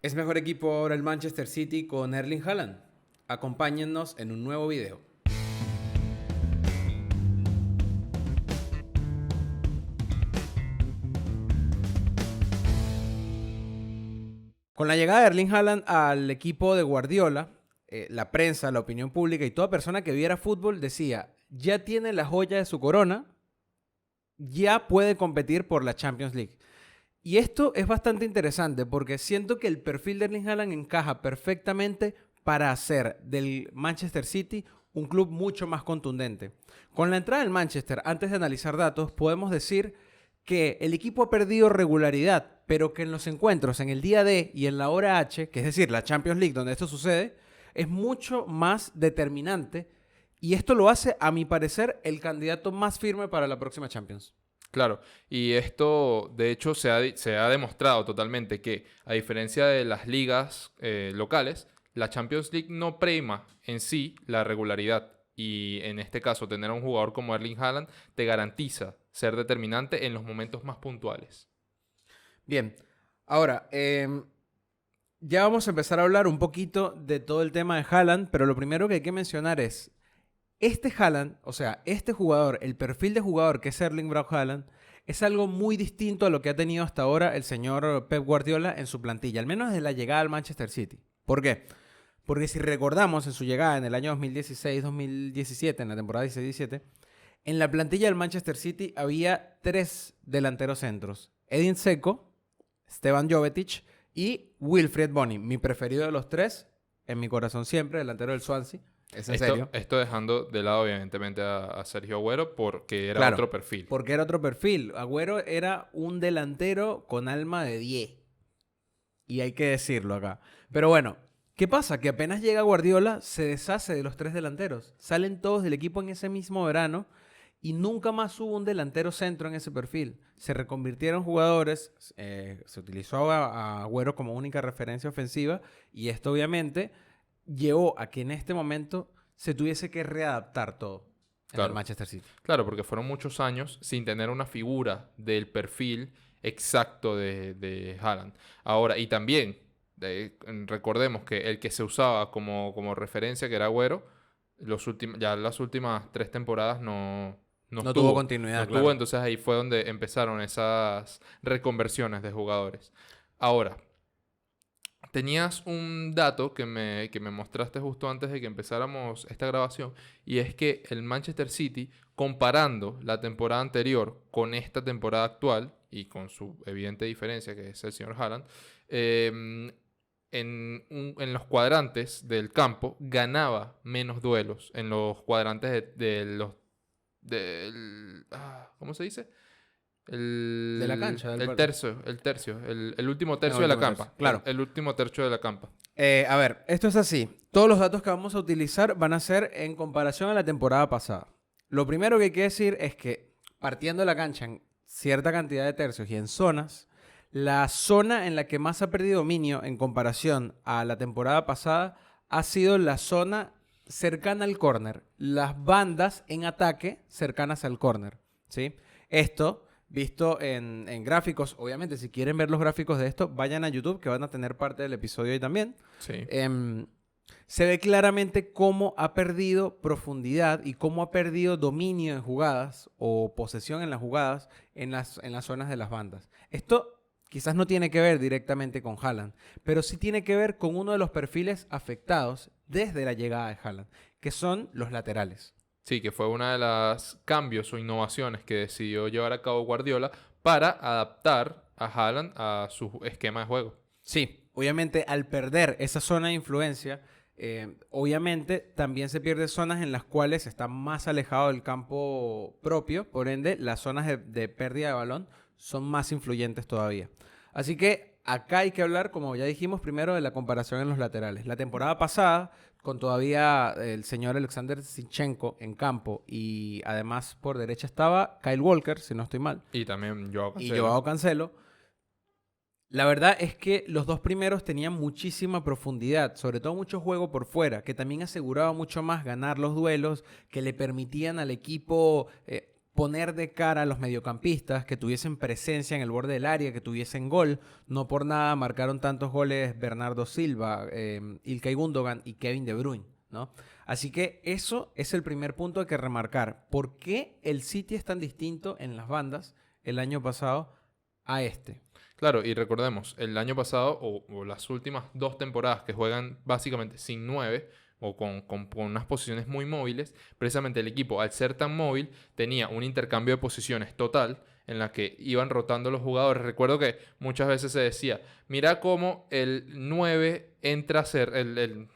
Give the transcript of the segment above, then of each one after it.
¿Es mejor equipo ahora el Manchester City con Erling Haaland? Acompáñennos en un nuevo video. Con la llegada de Erling Haaland al equipo de Guardiola, la prensa, la opinión pública y toda persona que viera fútbol decía, ya tiene la joya de su corona, ya puede competir por la Champions League. Y esto es bastante interesante porque siento que el perfil de Erling Haaland encaja perfectamente para hacer del Manchester City un club mucho más contundente. Con la entrada del Manchester, antes de analizar datos, podemos decir que el equipo ha perdido regularidad, pero que en los encuentros, en el día D y en la hora H, que es decir, la Champions League, donde esto sucede, es mucho más determinante y esto lo hace, a mi parecer, el candidato más firme para la próxima Champions. Claro, y esto de hecho se ha demostrado totalmente que a diferencia de las ligas locales, la Champions League no prima en sí la regularidad y en este caso tener a un jugador como Erling Haaland te garantiza ser determinante en los momentos más puntuales. Bien, ahora, ya vamos a empezar a hablar un poquito de todo el tema de Haaland, pero lo primero que hay que mencionar es, este Haaland, o sea, este jugador, el perfil de jugador que es Erling Braut Haaland, es algo muy distinto a lo que ha tenido hasta ahora el señor Pep Guardiola en su plantilla, al menos desde la llegada al Manchester City. ¿Por qué? Porque si recordamos en su llegada en el año 2016-2017, en la temporada 16-17, en la plantilla del Manchester City había tres delanteros centros. Edin Dzeko, Stefan Jovetic y Wilfried Bony. Mi preferido de los tres, en mi corazón siempre, delantero del Swansea. Es en serio. Esto dejando de lado evidentemente a Sergio Agüero porque era Claro, otro perfil. porque era otro perfil. Agüero era un delantero con alma de 10. Y hay que decirlo acá. Pero bueno, ¿qué pasa? Que apenas llega Guardiola, se deshace de los tres delanteros. Salen todos del equipo en ese mismo verano y nunca más hubo un delantero centro en ese perfil. Se reconvirtieron jugadores, se utilizó a Agüero como única referencia ofensiva y esto obviamente llevó a que en este momento se tuviese que readaptar todo en el Claro. Manchester City. Claro, porque fueron muchos años sin tener una figura del perfil exacto de Haaland. Ahora, y también, recordemos que el que se usaba como referencia, que era Agüero, ya las últimas 3 temporadas no No tuvo estuvo. No continuidad, estuvo, claro. entonces ahí fue donde empezaron esas reconversiones de jugadores. Ahora, tenías un dato que me mostraste justo antes de que empezáramos esta grabación, y es que el Manchester City, comparando la temporada anterior con esta temporada actual, y con su evidente diferencia, que es el señor Haaland, eh, en los cuadrantes del campo ganaba menos duelos en los cuadrantes de los... ¿cómo se dice? De la cancha, del partido. El último En el tercio de la último tercio. campa. Claro. El último tercio de la campa. A ver, esto es así. Todos los datos que vamos a utilizar van a ser en comparación a la temporada pasada. Lo primero que hay que decir es que partiendo de la cancha en cierta cantidad de tercios y en zonas, la zona en la que más ha perdido dominio en comparación a la temporada pasada ha sido la zona cercana al córner, las bandas en ataque cercanas al córner, ¿sí? Esto visto en gráficos, obviamente si quieren ver los gráficos de esto, vayan a YouTube que van a tener parte del episodio ahí también. Sí. Se ve claramente cómo ha perdido profundidad y cómo ha perdido dominio en jugadas o posesión en las jugadas en las zonas de las bandas. Esto quizás no tiene que ver directamente con Haaland, pero sí tiene que ver con uno de los perfiles afectados desde la llegada de Haaland, que son los laterales. Sí, que fue una de las cambios o innovaciones que decidió llevar a cabo Guardiola para adaptar a Haaland a su esquema de juego. Sí, obviamente al perder esa zona de influencia, obviamente también se pierde zonas en las cuales está más alejado del campo propio, por ende las zonas de pérdida de balón son más influyentes todavía. Así que acá hay que hablar, como ya dijimos, primero de la comparación en los laterales. La temporada pasada, con todavía el señor Alexander Zinchenko en campo y además por derecha estaba Kyle Walker, si no estoy mal, Y también Joao y Cancelo. Joao Cancelo. La verdad es que los dos primeros tenían muchísima profundidad, sobre todo mucho juego por fuera, que también aseguraba mucho más ganar los duelos, que le permitían al equipo poner de cara a los mediocampistas, que tuviesen presencia en el borde del área, que tuviesen gol. No por nada marcaron tantos goles Bernardo Silva, Ilkay Gundogan y Kevin De Bruyne, ¿no? Así que eso es el primer punto que remarcar. ¿Por qué el City es tan distinto en las bandas el año pasado a este? Claro, y recordemos, el año pasado o las últimas 2 temporadas que juegan básicamente sin 9 o con unas posiciones muy móviles, precisamente el equipo, al ser tan móvil, tenía un intercambio de posiciones total en la que iban rotando los jugadores. Recuerdo que muchas veces se decía, mira cómo el 9 entra a ser el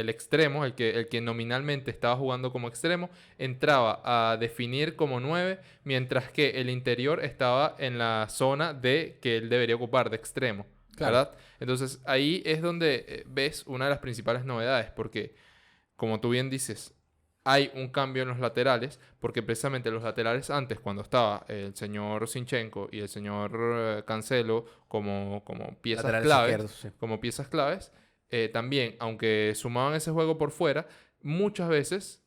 extremo, el que nominalmente estaba jugando como extremo, entraba a definir como 9, mientras que el interior estaba en la zona de que él debería ocupar de extremo, Claro. ¿verdad? Entonces ahí es donde ves una de las principales novedades, porque como tú bien dices, hay un cambio en los laterales, porque precisamente los laterales antes, cuando estaba el señor Zinchenko y el señor Cancelo como piezas Laterales claves, izquierdos, sí. también, aunque sumaban ese juego por fuera, muchas veces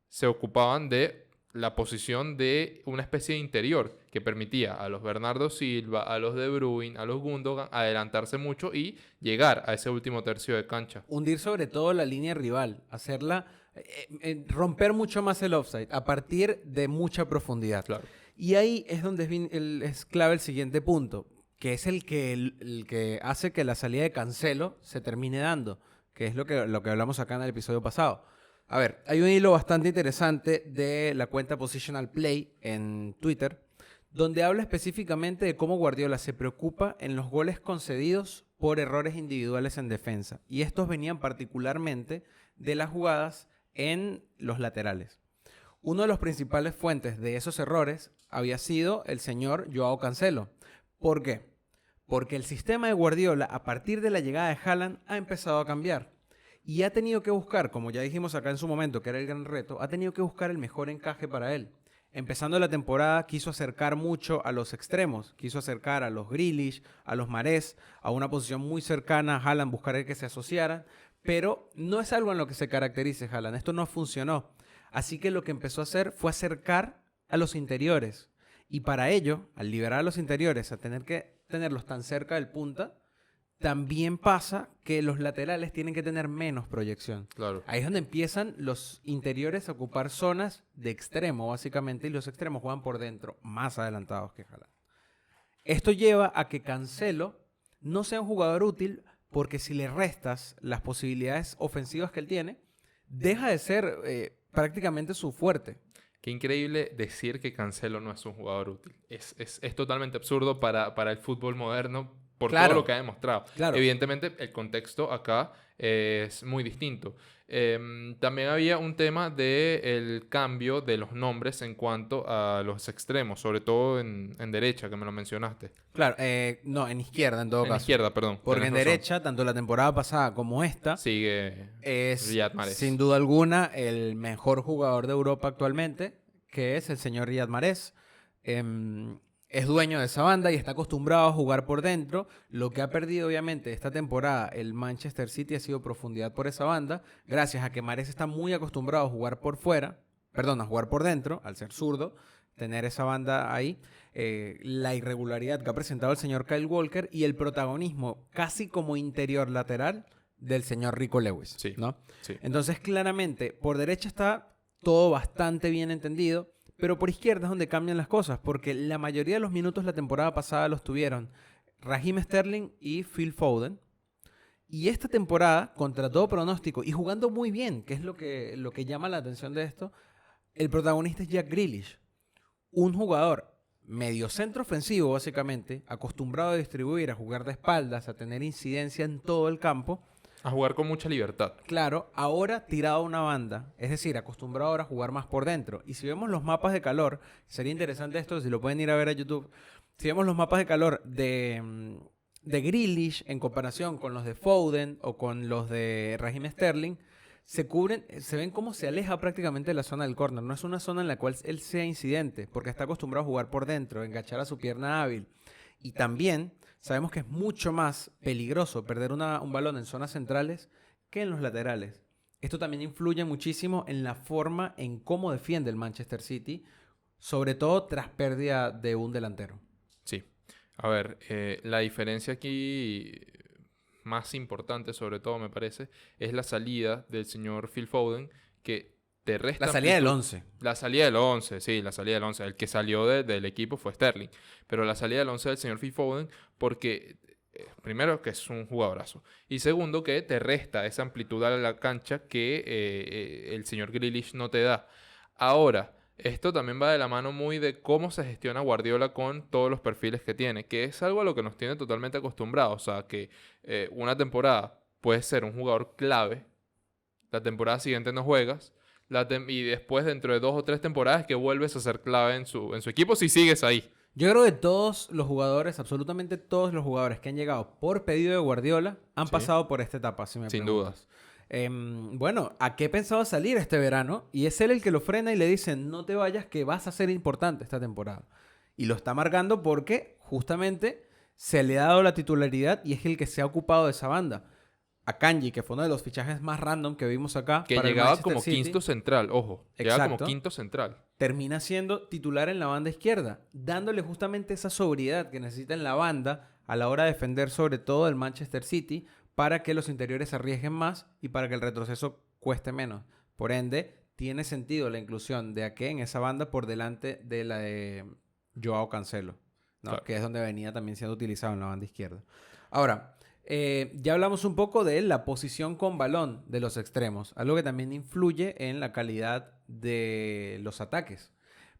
se ocupaban de la posición de una especie de interior que permitía a los Bernardo Silva, a los De Bruyne, a los Gundogan adelantarse mucho y llegar a ese último tercio de cancha. Hundir sobre todo la línea rival, hacerla, romper mucho más el offside a partir de mucha profundidad. Claro. Y ahí es donde es clave el siguiente punto, que es el que hace que la salida de Cancelo se termine dando, que es lo que hablamos acá en el episodio pasado. A ver, hay un hilo bastante interesante de la cuenta Positional Play en Twitter, donde habla específicamente de cómo Guardiola se preocupa en los goles concedidos por errores individuales en defensa. Y estos venían particularmente de las jugadas en los laterales. Uno de los principales fuentes de esos errores había sido el señor Joao Cancelo. ¿Por qué? Porque el sistema de Guardiola, a partir de la llegada de Haaland, ha empezado a cambiar. Y ha tenido que buscar, como ya dijimos acá en su momento, que era el gran reto, ha tenido que buscar el mejor encaje para él. Empezando la temporada, quiso acercar mucho a los extremos. Quiso acercar a los Grealish, a los Mahrez, a una posición muy cercana a Haaland, buscar el que se asociaran. Pero no es algo en lo que se caracterice Haaland. Esto no funcionó. Así que lo que empezó a hacer fue acercar a los interiores. Y para ello, al liberar a los interiores, a tener que tenerlos tan cerca del punta, también pasa que los laterales tienen que tener menos proyección. Claro. Ahí es donde empiezan los interiores a ocupar zonas de extremo, básicamente, y los extremos juegan por dentro, más adelantados que Haaland. Esto lleva a que Cancelo no sea un jugador útil, porque si le restas las posibilidades ofensivas que él tiene, deja de ser prácticamente su fuerte. Qué increíble decir que Cancelo no es un jugador útil. Es totalmente absurdo para el fútbol moderno por Claro. todo lo que ha demostrado. Claro. Evidentemente, el contexto acá es muy distinto. También había un tema del cambio de los nombres en cuanto a los extremos, sobre todo en derecha, que me lo mencionaste. Claro, no, en izquierda en todo En caso. izquierda, perdón. Porque tenés en razón. derecha, tanto la temporada pasada como esta, Sigue es Riyad Mahrez. sin duda alguna el mejor jugador de Europa actualmente, que es el señor Riyad Mahrez. Es dueño de esa banda y está acostumbrado a jugar por dentro. Lo que ha perdido, obviamente, esta temporada el Manchester City ha sido profundidad por esa banda, gracias a que Mahrez está muy acostumbrado a jugar por fuera, perdón, a jugar por dentro, al ser zurdo, tener esa banda ahí. La irregularidad que ha presentado el señor Kyle Walker y el protagonismo casi como interior lateral del señor Rico Lewis, Sí, ¿no? sí. Entonces, claramente, por derecha está todo bastante bien entendido, pero por izquierda es donde cambian las cosas, porque la mayoría de los minutos la temporada pasada los tuvieron Raheem Sterling y Phil Foden. Y esta temporada, contra todo pronóstico, y jugando muy bien, que es lo que llama la atención de esto, el protagonista es Jack Grealish, un jugador medio centro ofensivo, básicamente, acostumbrado a distribuir, a jugar de espaldas, a tener incidencia en todo el campo. A jugar con mucha libertad. Claro, ahora tirado a una banda, es decir, acostumbrado ahora a jugar más por dentro. Y si vemos los mapas de calor, sería interesante esto, si lo pueden ir a ver a YouTube, si vemos los mapas de calor de Grealish en comparación con los de Foden o con los de Raheem Sterling, se ven cómo se aleja prácticamente de la zona del córner. No es una zona en la cual él sea incidente, porque está acostumbrado a jugar por dentro, a enganchar a su pierna hábil. Y también sabemos que es mucho más peligroso perder un balón en zonas centrales que en los laterales. Esto también influye muchísimo en la forma en cómo defiende el Manchester City, sobre todo tras pérdida de un delantero. Sí. A ver, la diferencia aquí más importante, sobre todo me parece, es la salida del señor Phil Foden, que te La resta salida del amplitud. 11. La salida del 11, sí, la salida del 11. El que salió del equipo fue Sterling. Pero la salida del 11 del señor Phil Foden, porque primero que es un jugadorazo. Y segundo que te resta esa amplitud a la cancha que el señor Grealish no te da. Ahora, esto también va de la mano muy de cómo se gestiona Guardiola con todos los perfiles que tiene, que es algo a lo que nos tiene totalmente acostumbrados. O sea, que una temporada puedes ser un jugador clave, la temporada siguiente no juegas, y después dentro de 2 o 3 temporadas que vuelves a ser clave en su equipo si sigues ahí. Yo creo que todos los jugadores, absolutamente todos los jugadores que han llegado por pedido de Guardiola han Sí, pasado por esta etapa, si me sin duda. preguntas. Bueno, ¿a qué pensaba salir este verano? Y es él el que lo frena y le dice, no te vayas que vas a ser importante esta temporada. Y lo está marcando porque justamente se le ha dado la titularidad y es el que se ha ocupado de esa banda. A Kanji, que fue uno de los fichajes más random que vimos acá Que para el llegaba Manchester como City, quinto central, ojo. Llegaba como exacto, quinto central. termina siendo titular en la banda izquierda, dándole justamente esa sobriedad que necesita en la banda a la hora de defender sobre todo el Manchester City para que los interiores se arriesguen más y para que el retroceso cueste menos. Por ende, tiene sentido la inclusión de Ake en esa banda por delante de la de Joao Cancelo, ¿no? Claro. Que es donde venía también siendo utilizado en la banda izquierda. Ahora, ya hablamos un poco de la posición con balón de los extremos, algo que también influye en la calidad de los ataques.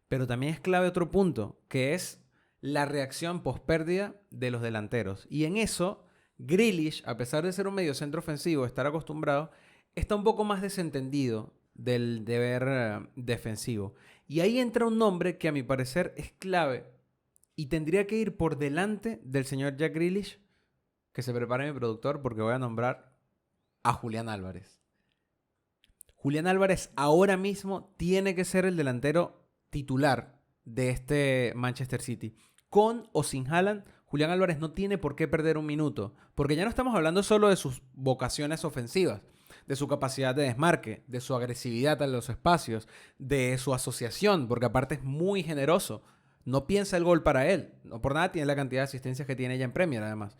Pero también es clave otro punto, que es la reacción post pérdida de los delanteros. Y en eso, Grealish, a pesar de ser un mediocentro ofensivo, estar acostumbrado, está un poco más desentendido del deber defensivo. Y ahí entra un nombre que a mi parecer es clave y tendría que ir por delante del señor Jack Grealish, que se prepare mi productor porque voy a nombrar a Julián Álvarez. Julián Álvarez ahora mismo tiene que ser el delantero titular de este Manchester City. Con o sin Haaland, Julián Álvarez no tiene por qué perder un minuto. Porque ya no estamos hablando solo de sus vocaciones ofensivas, de su capacidad de desmarque, de su agresividad en los espacios, de su asociación, porque aparte es muy generoso. No piensa el gol para él. No por nada tiene la cantidad de asistencias que tiene ella en Premier, además.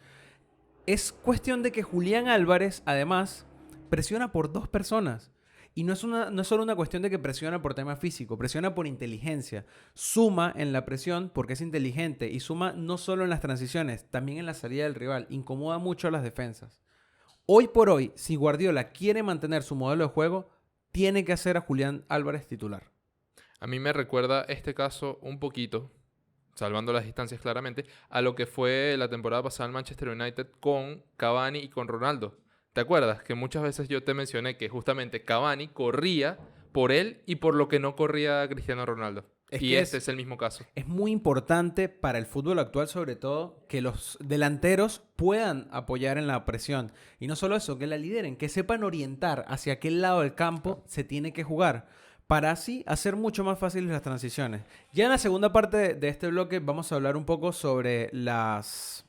Es cuestión de que Julián Álvarez, además, presiona por dos personas. Y no es solo una cuestión de que presiona por tema físico, presiona por inteligencia. Suma en la presión porque es inteligente y suma no solo en las transiciones, también en la salida del rival. Incomoda mucho a las defensas. Hoy por hoy, si Guardiola quiere mantener su modelo de juego, tiene que hacer a Julián Álvarez titular. A mí me recuerda este caso un poquito, salvando las distancias claramente, a lo que fue la temporada pasada en Manchester United con Cavani y con Ronaldo. ¿Te acuerdas? Que muchas veces yo te mencioné que justamente Cavani corría por él y por lo que no corría Cristiano Ronaldo. Es Y que este es el mismo caso. es muy importante para el fútbol actual, sobre todo, que los delanteros puedan apoyar en la presión. Y no solo eso, que la lideren, que sepan orientar hacia qué lado del campo se tiene que jugar. Para así hacer mucho más fáciles las transiciones. Ya en la segunda parte de este bloque vamos a hablar un poco sobre las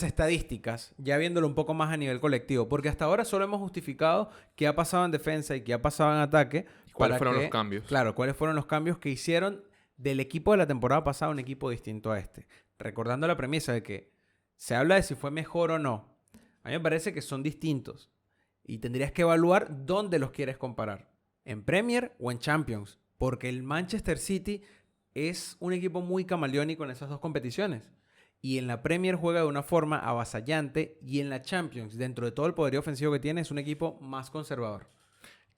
estadísticas, ya viéndolo un poco más a nivel colectivo, porque hasta ahora solo hemos justificado qué ha pasado en defensa y qué ha pasado en ataque. ¿Y cuáles fueron los cambios? Claro, cuáles fueron los cambios que hicieron del equipo de la temporada pasada a un equipo distinto a este. Recordando la premisa de que se habla de si fue mejor o no. A mí me parece que son distintos y tendrías que evaluar dónde los quieres comparar, en Premier o en Champions, porque el Manchester City es un equipo muy camaleónico en esas dos competiciones. Y en la Premier juega de una forma avasallante y en la Champions, dentro de todo el poderío ofensivo que tiene, es un equipo más conservador.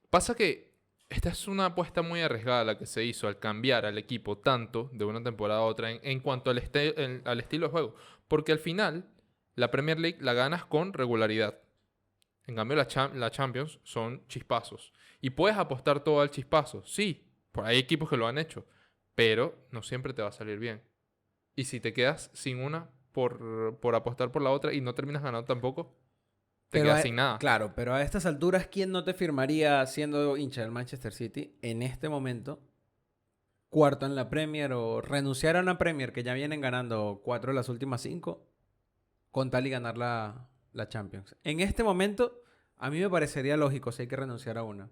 Pasa que esta es una apuesta muy arriesgada la que se hizo al cambiar al equipo tanto de una temporada a otra en cuanto al estilo de juego. Porque al final, la Premier League la ganas con regularidad. En cambio, la Champions son chispazos. Y puedes apostar todo al chispazo. Sí, hay equipos que lo han hecho. Pero no siempre te va a salir bien. Y si te quedas sin una por apostar por la otra y no terminas ganando tampoco, te quedas sin nada. Claro, pero a estas alturas, ¿quién no te firmaría siendo hincha del Manchester City en este momento? Cuarto en la Premier o renunciar a una Premier que ya vienen ganando 4 de las últimas 5 con tal y ganar la Champions. En este momento, a mí me parecería lógico si hay que renunciar a una.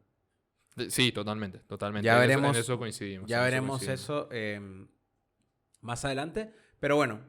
Sí, totalmente, totalmente. Ya En veremos, eso coincidimos. ya en eso veremos coincidimos. eso más adelante. Pero bueno,